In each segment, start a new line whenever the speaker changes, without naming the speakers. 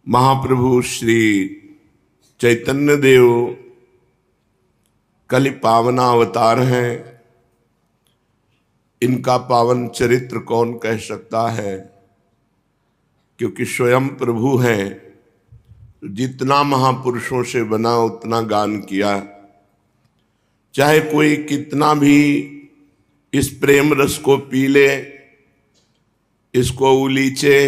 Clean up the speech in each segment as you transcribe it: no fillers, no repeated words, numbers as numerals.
महाप्रभु श्री चैतन्य देव कलि पावना अवतार हैं। इनका पावन चरित्र कौन कह सकता है, क्योंकि स्वयं प्रभु हैं। जितना महापुरुषों से बना उतना गान किया। चाहे कोई कितना भी इस प्रेम रस को पी ले, इसको उलीचे,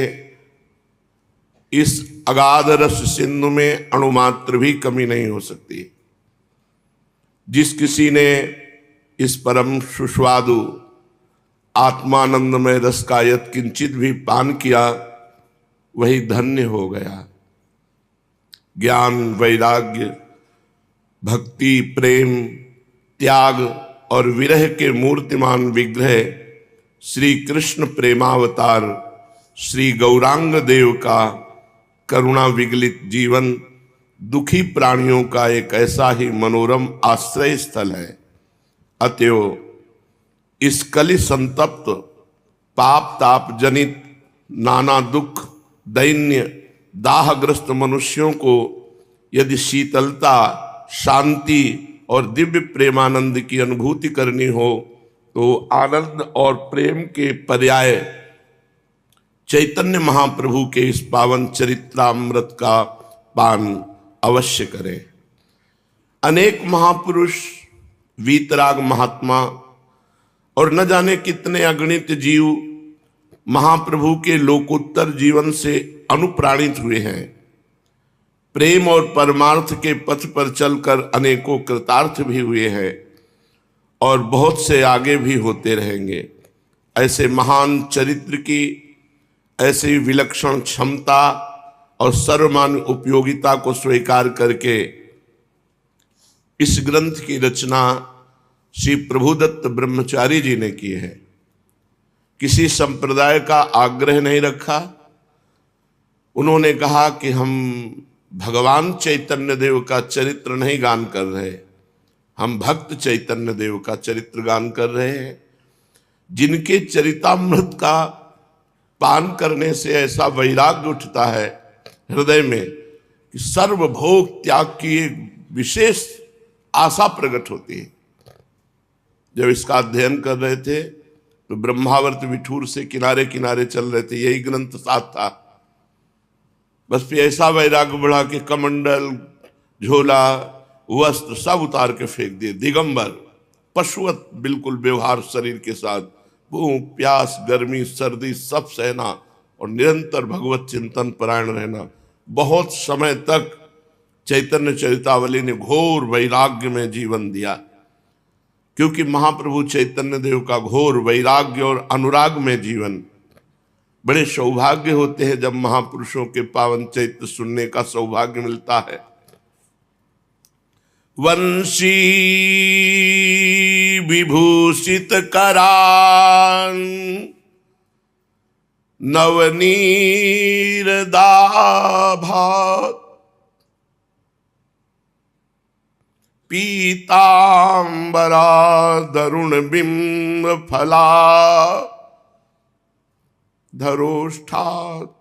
इस अगाध रस सिंधु में अणुमात्र भी कमी नहीं हो सकती। जिस किसी ने इस परम सुस्वादु आत्मानंदमय रस का यत् किंचित भी पान किया, वही धन्य हो गया। ज्ञान, वैराग्य, भक्ति, प्रेम, त्याग और विरह के मूर्तिमान विग्रह श्री कृष्ण प्रेमावतार श्री गौरांग देव का करुणा विगलित जीवन दुखी प्राणियों का एक ऐसा ही मनोरम आश्रय स्थल है। अतएव इस कलि संतप्त पाप ताप जनित नाना दुख, दैन्य, दाहग्रस्त मनुष्यों को यदि शीतलता, शांति और दिव्य प्रेमानंद की अनुभूति करनी हो तो आनंद और प्रेम के पर्याय चैतन्य महाप्रभु के इस पावन चरित्रामृत का पान अवश्य करें। अनेक महापुरुष, वीतराग महात्मा और न जाने कितने अगणित जीव महाप्रभु के लोकोत्तर जीवन से अनुप्राणित हुए हैं। प्रेम और परमार्थ के पथ पर चलकर अनेकों कृतार्थ भी हुए हैं और बहुत से आगे भी होते रहेंगे। ऐसे महान चरित्र की ऐसी विलक्षण क्षमता और सर्वमान्य उपयोगिता को स्वीकार करके इस ग्रंथ की रचना श्री प्रभुदत्त ब्रह्मचारी जी ने की है। किसी संप्रदाय का आग्रह नहीं रखा। उन्होंने कहा कि हम भगवान चैतन्य देव का चरित्र नहीं गान कर रहे, हम भक्त चैतन्य देव का चरित्र गान कर रहे हैं, जिनके चरितामृत का पान करने से ऐसा वैराग्य उठता है हृदय में कि सर्वभोग त्याग की एक विशेष आशा प्रकट होती है। जब इसका अध्ययन कर रहे थे तो ब्रह्मावर्त विठूर से किनारे किनारे चल रहे थे, यही ग्रंथ साथ था। बस फिर ऐसा वैराग्य बढ़ा कि कमंडल, झोला, वस्त्र सब उतार के फेंक दिए। दिगंबर, पशुवत बिल्कुल व्यवहार शरीर के साथ, भूख, प्यास, गर्मी, सर्दी सब सहना और निरंतर भगवत चिंतन परायण रहना। बहुत समय तक चैतन्य चरितावली ने घोर वैराग्य में जीवन दिया, क्योंकि महाप्रभु चैतन्य देव का घोर वैराग्य और अनुराग में जीवन। बड़े सौभाग्य होते हैं जब महापुरुषों के पावन चरित्र सुनने का सौभाग्य मिलता है। वंशी विभूषित करान नवनीर दाभात पीतांबरा दरुण बिंब फला धरोष्ठात्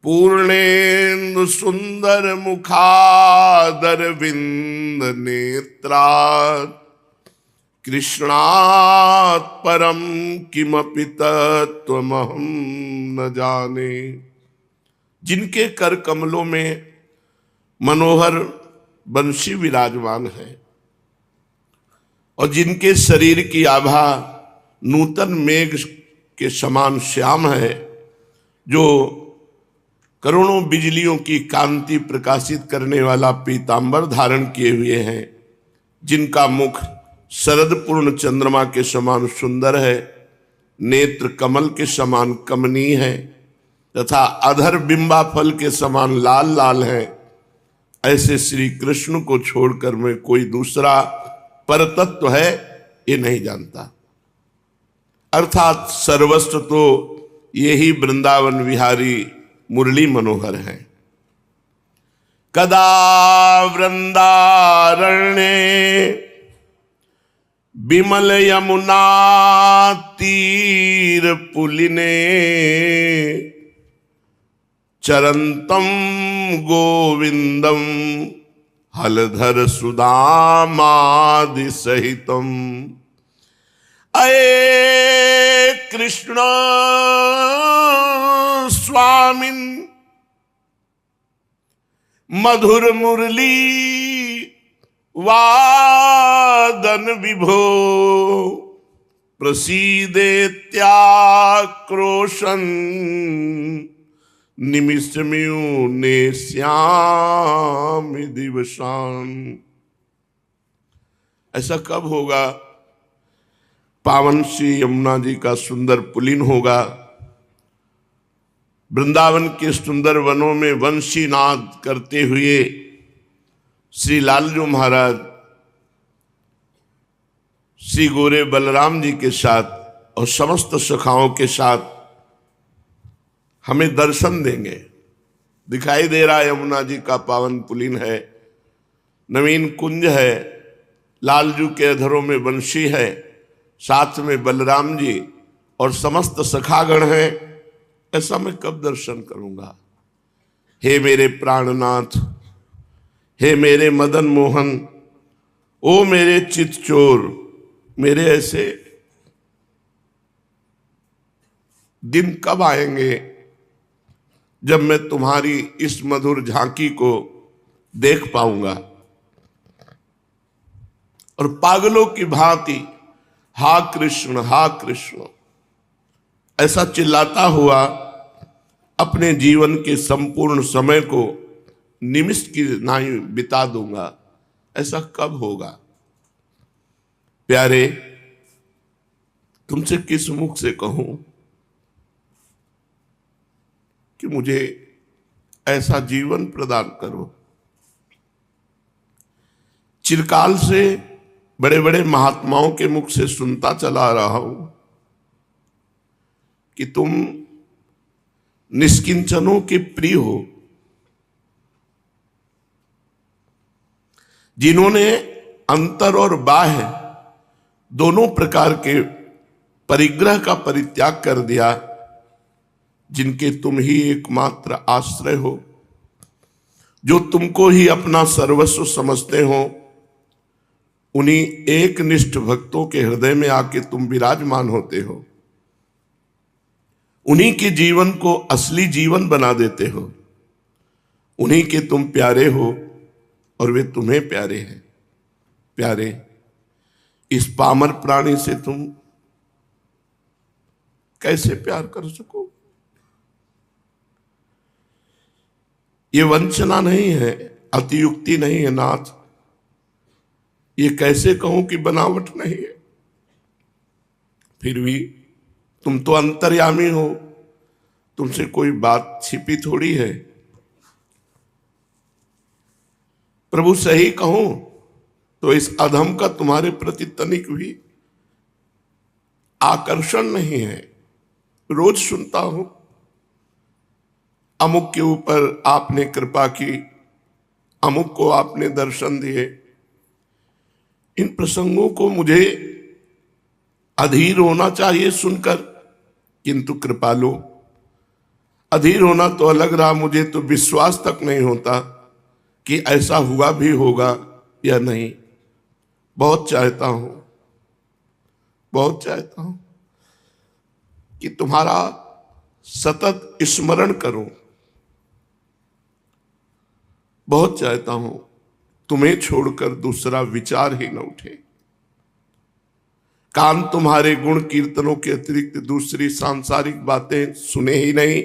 पूर्णेन्दु सुंदर मुखादर विंद नेत्रात् कृष्णात् परम किमपि तत्त्वमहं न जाने। जिनके कर कमलों में मनोहर बंशी विराजमान है और जिनके शरीर की आभा नूतन मेघ के समान श्याम है, जो करोड़ों बिजलियों की कांति प्रकाशित करने वाला पीतांबर धारण किए हुए हैं, जिनका मुख शरद पूर्ण चंद्रमा के समान सुंदर है, नेत्र कमल के समान कमनीय है तथा अधर बिंबा फल के समान लाल लाल है, ऐसे श्री कृष्ण को छोड़कर मैं कोई दूसरा परतत्व है ये नहीं जानता। अर्थात सर्वस्व तो यही वृंदावन विहारी मुरली मनोहर है। कदा वृंदारण्ये विमल यमुना तीर पुलिने चरंतम गोविंदम हलधर सुदामादि सहितम। अये कृष्ण स्वामिन मधुर मुरली वादन विभो प्रसीदेत्याक्रोशन निमिषम्यूने श्याम दिवसान। ऐसा कब होगा? पावन श्री यमुना जी का सुंदर पुलिन होगा, वृंदावन के सुंदर वनों में वंशी नाद करते हुए श्री लालजू महाराज श्री गोरे बलराम जी के साथ और समस्त सखाओं के साथ हमें दर्शन देंगे। दिखाई दे रहा है यमुना जी का पावन पुलिन है, नवीन कुंज है, लालजू के अधरों में वंशी है, साथ में बलराम जी और समस्त सखागण हैं। ऐसा मैं कब दर्शन करूंगा? हे मेरे प्राणनाथ, हे मेरे मदन मोहन, ओ मेरे चित चोर, मेरे ऐसे दिन कब आएंगे जब मैं तुम्हारी इस मधुर झांकी को देख पाऊंगा और पागलों की भांति हा कृष्ण हा कृष्ण ऐसा चिल्लाता हुआ अपने जीवन के संपूर्ण समय को निमिष की नाई बिता दूंगा। ऐसा कब होगा? प्यारे, तुमसे किस मुख से कहूं कि मुझे ऐसा जीवन प्रदान करो। चिरकाल से बड़े बड़े महात्माओं के मुख से सुनता चला रहा हूं कि तुम निष्किंचनों के प्रिय हो, जिन्होंने अंतर और बाह्य दोनों प्रकार के परिग्रह का परित्याग कर दिया, जिनके तुम ही एकमात्र आश्रय हो, जो तुमको ही अपना सर्वस्व समझते हो, उन्हीं एकनिष्ठ भक्तों के हृदय में आके तुम विराजमान होते हो, उन्हीं के जीवन को असली जीवन बना देते हो, उन्हीं के तुम प्यारे हो और वे तुम्हें प्यारे हैं। प्यारे, इस पामर प्राणी से तुम कैसे प्यार कर सको? ये वंचना नहीं है, अतियुक्ति नहीं है नाथ। ये कैसे कहूं कि बनावट नहीं है? फिर भी तुम तो अंतर्यामी हो, तुमसे कोई बात छिपी थोड़ी है। प्रभु सही कहूं तो इस अधम का तुम्हारे प्रति तनिक भी आकर्षण नहीं है। रोज सुनता हूं अमुक के ऊपर आपने कृपा की, अमुक को आपने दर्शन दिए। इन प्रसंगों को मुझे अधीर होना चाहिए सुनकर, किंतु कृपालु, अधीर होना तो अलग रहा, मुझे तो विश्वास तक नहीं होता कि ऐसा हुआ भी होगा या नहीं। बहुत चाहता हूं, बहुत चाहता हूं कि तुम्हारा सतत स्मरण करूं। बहुत चाहता हूं तुम्हें छोड़कर दूसरा विचार ही न उठे। कान तुम्हारे गुण कीर्तनों के अतिरिक्त दूसरी सांसारिक बातें सुने ही नहीं।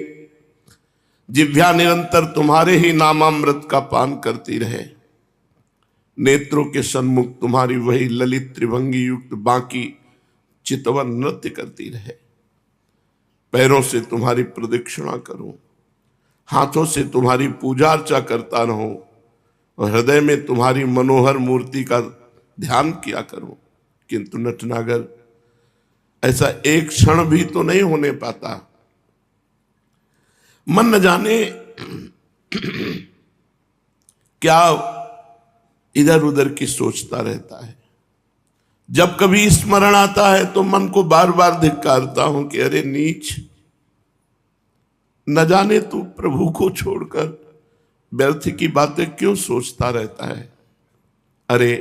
जिह्वा निरंतर तुम्हारे ही नामामृत का पान करती रहे। नेत्रों के सन्मुख तुम्हारी वही ललित त्रिभंगी युक्त बाकी चितवन नृत्य करती रहे। पैरों से तुम्हारी प्रदक्षिणा करूं, हाथों से तुम्हारी पूजा अर्चा करता रहूं और हृदय में तुम्हारी मनोहर मूर्ति का ध्यान किया करूं। किंतु नटनागर, ऐसा एक क्षण भी तो नहीं होने पाता। मन न जाने क्या इधर उधर की सोचता रहता है। जब कभी स्मरण आता है तो मन को बार बार धिक्कारता हूं कि अरे नीच, न जाने तू प्रभु को छोड़कर व्यर्थ की बातें क्यों सोचता रहता है। अरे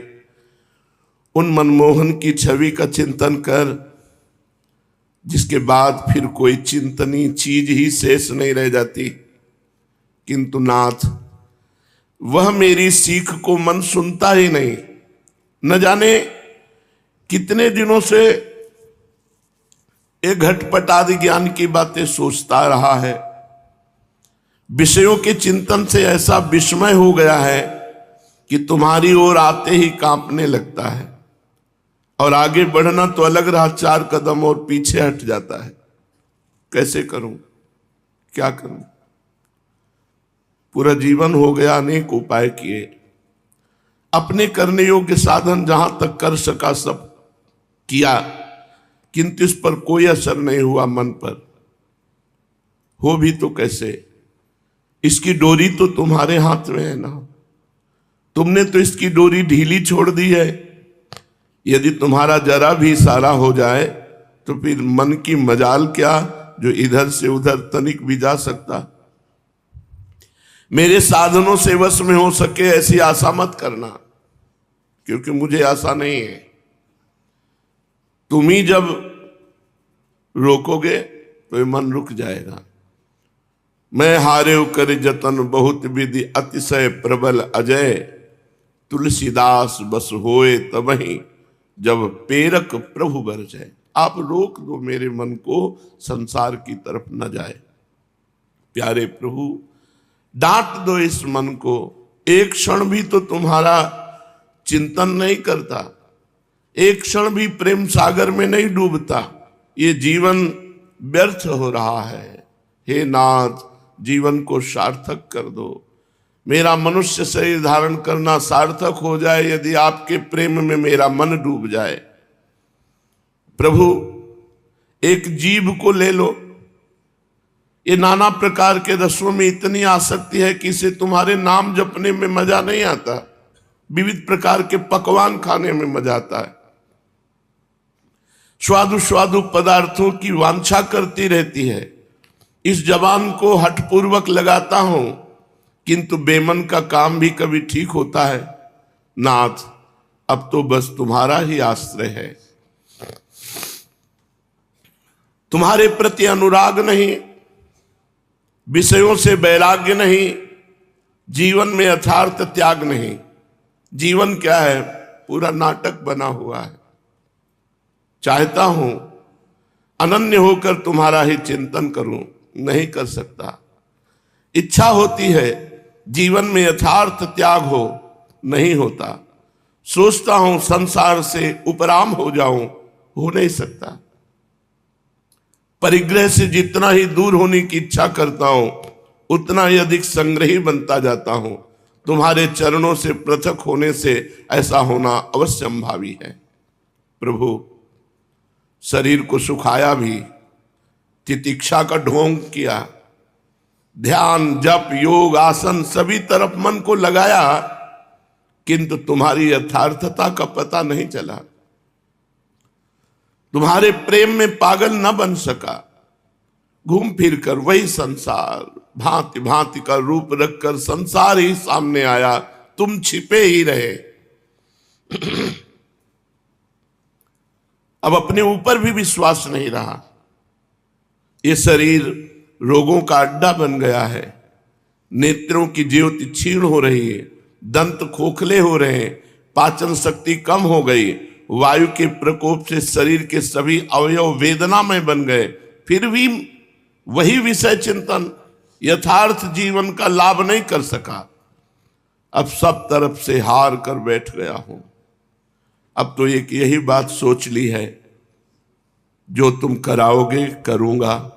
उन मनमोहन की छवि का चिंतन कर, जिसके बाद फिर कोई चिंतनीय चीज ही शेष नहीं रह जाती। किंतु नाथ, वह मेरी सीख को मन सुनता ही नहीं। न जाने कितने दिनों से एक घटपटादि ज्ञान की बातें सोचता रहा है। विषयों के चिंतन से ऐसा विस्मय हो गया है कि तुम्हारी ओर आते ही कांपने लगता है, और आगे बढ़ना तो अलग रहा, 4 कदम और पीछे हट जाता है। कैसे करूं, क्या करूं? पूरा जीवन हो गया, अनेक उपाय किए, अपने करने योग्य साधन जहां तक कर सका सब किया, किंतु इस पर कोई असर नहीं हुआ। मन पर हो भी तो कैसे? इसकी डोरी तो तुम्हारे हाथ में है ना। तुमने तो इसकी डोरी ढीली छोड़ दी है। यदि तुम्हारा जरा भी इशारा हो जाए तो फिर मन की मजाल क्या, जो इधर से उधर तनिक भी जा सकता। मेरे साधनों से वश में हो सके ऐसी आशा मत करना, क्योंकि मुझे आशा नहीं है। तुम ही जब रोकोगे तो ये मन रुक जाएगा। मैं हारे कर जतन बहुत विधि अतिशय प्रबल अजय, तुलसीदास बस होए तबहि जब पेरक प्रभु बर जाए। आप रोक दो मेरे मन को, संसार की तरफ न जाए। प्यारे प्रभु, डांट दो इस मन को। एक क्षण भी तो तुम्हारा चिंतन नहीं करता, एक क्षण भी प्रेम सागर में नहीं डूबता। ये जीवन व्यर्थ हो रहा है। हे नाथ, जीवन को सार्थक कर दो। मेरा मनुष्य शरीर धारण करना सार्थक हो जाए यदि आपके प्रेम में मेरा मन डूब जाए। प्रभु, एक जीभ को ले लो। ये नाना प्रकार के रसों में इतनी आसक्ति है कि इसे तुम्हारे नाम जपने में मजा नहीं आता, विविध प्रकार के पकवान खाने में मजा आता है। स्वादु स्वादु पदार्थों की वांछा करती रहती है। इस जबान को हठपूर्वक लगाता हूं, किंतु बेमन का काम भी कभी ठीक होता है। नाथ, अब तो बस तुम्हारा ही आश्रय है। तुम्हारे प्रति अनुराग नहीं, विषयों से वैराग्य नहीं, जीवन में यथार्थ त्याग नहीं। जीवन क्या है? पूरा नाटक बना हुआ है। चाहता हूं अनन्य होकर तुम्हारा ही चिंतन करूं, नहीं कर सकता। इच्छा होती है जीवन में यथार्थ त्याग हो, नहीं होता। सोचता हूं संसार से उपराम हो जाऊं, हो नहीं सकता। परिग्रह से जितना ही दूर होने की इच्छा करता हूं, उतना ही अधिक संग्रही बनता जाता हूं। तुम्हारे चरणों से पृथक होने से ऐसा होना अवश्यंभावी है। प्रभु, शरीर को सुखाया भी, तितिक्षा का ढोंग किया, ध्यान जप योग आसन सभी तरफ मन को लगाया, किंतु तुम्हारी यथार्थता का पता नहीं चला। तुम्हारे प्रेम में पागल न बन सका। घूम फिर कर वही संसार, भांति भांति का रूप रखकर संसार ही सामने आया, तुम छिपे ही रहे। अब अपने ऊपर भी विश्वास नहीं रहा। ये शरीर रोगों का अड्डा बन गया है। नेत्रों की ज्योति क्षीण हो रही है, दंत खोखले हो रहे हैं, पाचन शक्ति कम हो गई, वायु के प्रकोप से शरीर के सभी अवयव वेदना में बन गए। फिर भी वही विषय चिंतन यथार्थ जीवन का लाभ नहीं कर सका। अब सब तरफ से हार कर बैठ गया हूं। अब तो एक यही बात सोच ली है, जो तुम कराओगे करूंगा,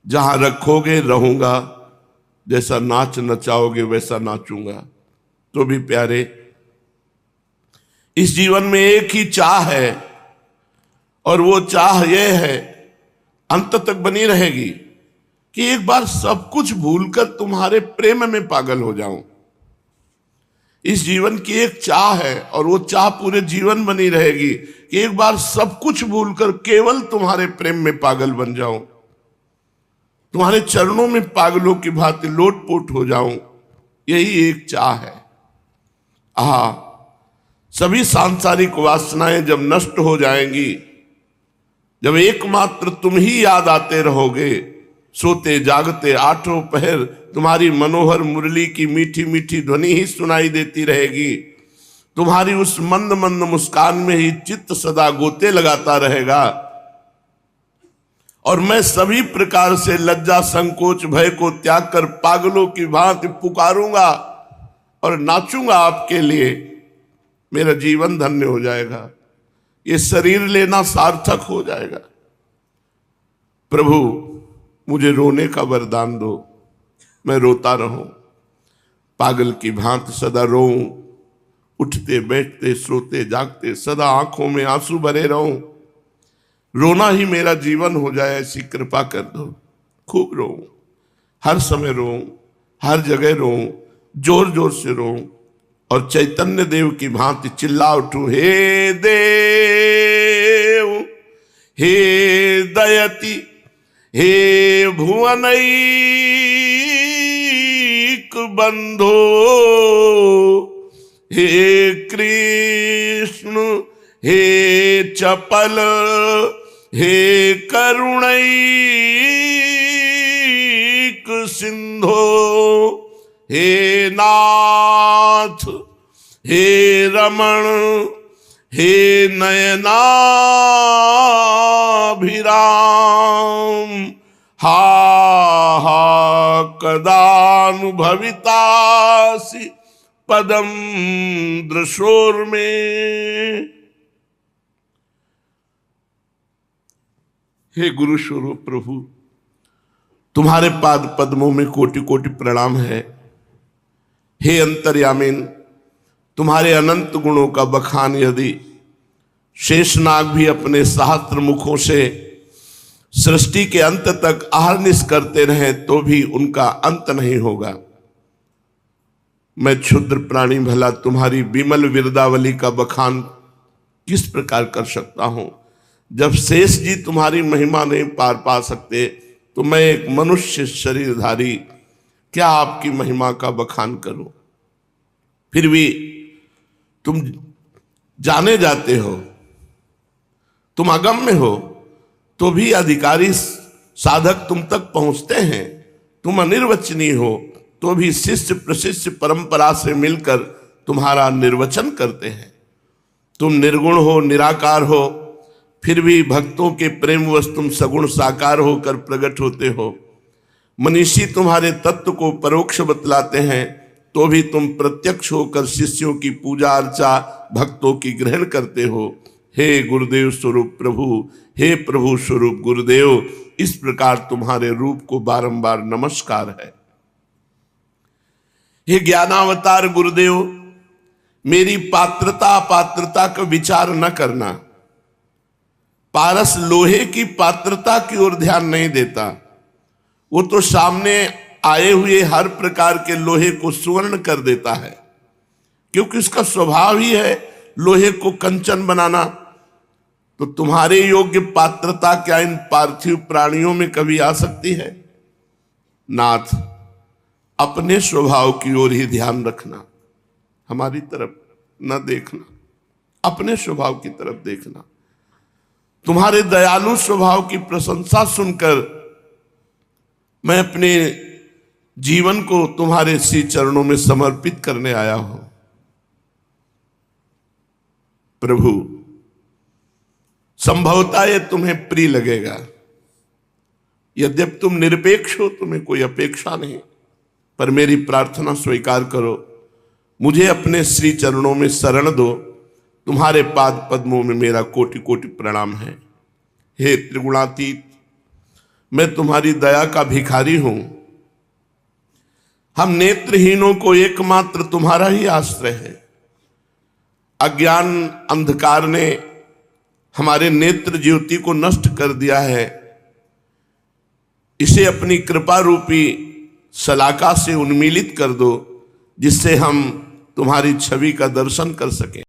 जहां रखोगे रहूंगा, जैसा नाच नचाओगे वैसा नाचूंगा। तो भी प्यारे, इस जीवन में एक ही चाह है, और वो चाह यह है, अंत तक बनी रहेगी, कि एक बार सब कुछ भूलकर तुम्हारे प्रेम में पागल हो जाऊं। इस जीवन की एक चाह है, और वो चाह पूरे जीवन बनी रहेगी कि एक बार सब कुछ भूलकर केवल तुम्हारे प्रेम में पागल बन जाऊं। तुम्हारे चरणों में पागलों की भांति लोटपोट हो जाऊं, यही एक चाह है। सभी सांसारिक वासनाएं जब नष्ट हो जाएंगी, जब एकमात्र तुम ही याद आते रहोगे, सोते जागते आठों पहर तुम्हारी मनोहर मुरली की मीठी मीठी ध्वनि ही सुनाई देती रहेगी, तुम्हारी उस मंद मंद मुस्कान में ही चित्त सदा गोते लगाता रहेगा, और मैं सभी प्रकार से लज्जा संकोच भय को त्याग कर पागलों की भांति पुकारूंगा और नाचूंगा आपके लिए, मेरा जीवन धन्य हो जाएगा, ये शरीर लेना सार्थक हो जाएगा। प्रभु मुझे रोने का वरदान दो, मैं रोता रहूं, पागल की भांति सदा रोऊं, उठते बैठते सोते जागते सदा आंखों में आंसू भरे रहूं, रोना ही मेरा जीवन हो जाए, ऐसी कृपा कर दो। खूब रोऊं, हर समय रोऊं, हर जगह रोऊं, जोर जोर से रोऊं, और चैतन्य देव की भांति चिल्ला उठूं, हे देव हे दयति हे भुवनैक बंधो, हे कृष्ण हे चपल हे करुणैक सिंधो, हे नाथ हे रमण हे नयनाभिराम, हा हा कदानुभवितासि पदम दृशोर में। हे गुरु स्वरूप प्रभु, तुम्हारे पाद पद्मों में कोटि कोटि प्रणाम है। हे अंतर्यामीन, तुम्हारे अनंत गुणों का बखान यदि शेषनाग भी अपने सहस्त्र मुखों से सृष्टि के अंत तक अहर्निश करते रहे तो भी उनका अंत नहीं होगा। मैं क्षुद्र प्राणी भला तुम्हारी विमल विरदावली का बखान किस प्रकार कर सकता हूं। जब शेष जी तुम्हारी महिमा नहीं पार पा सकते तो मैं एक मनुष्य शरीरधारी क्या आपकी महिमा का बखान करूं। फिर भी तुम जाने जाते हो, तुम अगम्य हो, तो भी अधिकारी साधक तुम तक पहुंचते हैं। तुम अनिर्वचनीय हो तो भी शिष्य प्रशिष्य परंपरा से मिलकर तुम्हारा निर्वचन करते हैं। तुम निर्गुण हो, निराकार हो, फिर भी भक्तों के प्रेमवश तुम सगुण साकार होकर प्रकट होते हो। मनीषी तुम्हारे तत्व को परोक्ष बतलाते हैं तो भी तुम प्रत्यक्ष होकर शिष्यों की पूजा अर्चा भक्तों की ग्रहण करते हो। हे गुरुदेव स्वरूप प्रभु, हे प्रभु स्वरूप गुरुदेव, इस प्रकार तुम्हारे रूप को बारंबार नमस्कार है। हे ज्ञानावतार गुरुदेव, मेरी पात्रता अपात्रता का विचार न करना। पारस लोहे की पात्रता की ओर ध्यान नहीं देता, वो तो सामने आए हुए हर प्रकार के लोहे को सुवर्ण कर देता है, क्योंकि उसका स्वभाव ही है लोहे को कंचन बनाना। तो तुम्हारे योग्य पात्रता क्या इन पार्थिव प्राणियों में कभी आ सकती है? नाथ, अपने स्वभाव की ओर ही ध्यान रखना, हमारी तरफ न देखना, अपने स्वभाव की तरफ देखना। तुम्हारे दयालु स्वभाव की प्रशंसा सुनकर मैं अपने जीवन को तुम्हारे श्री चरणों में समर्पित करने आया हूं। प्रभु, संभवतः ये तुम्हें प्रिय लगेगा, यद्यपि तुम निरपेक्ष हो, तुम्हें कोई अपेक्षा नहीं, पर मेरी प्रार्थना स्वीकार करो। मुझे अपने श्री चरणों में शरण दो। तुम्हारे पाद पद्मों में मेरा कोटि कोटि प्रणाम है। हे त्रिगुणातीत, मैं तुम्हारी दया का भिखारी हूं। हम नेत्रहीनों को एकमात्र तुम्हारा ही आश्रय है। अज्ञान अंधकार ने हमारे नेत्र ज्योति को नष्ट कर दिया है। इसे अपनी कृपा रूपी शलाका से उन्मीलित कर दो, जिससे हम तुम्हारी छवि का दर्शन कर सकें।